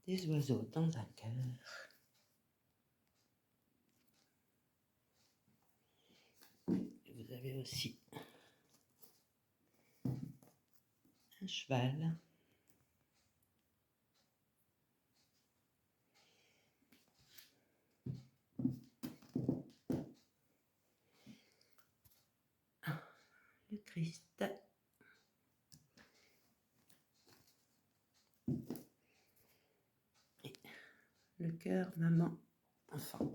des oiseaux dans un cœur. Et vous avez aussi un cheval. Le Christ. Et le cœur, maman, enfant.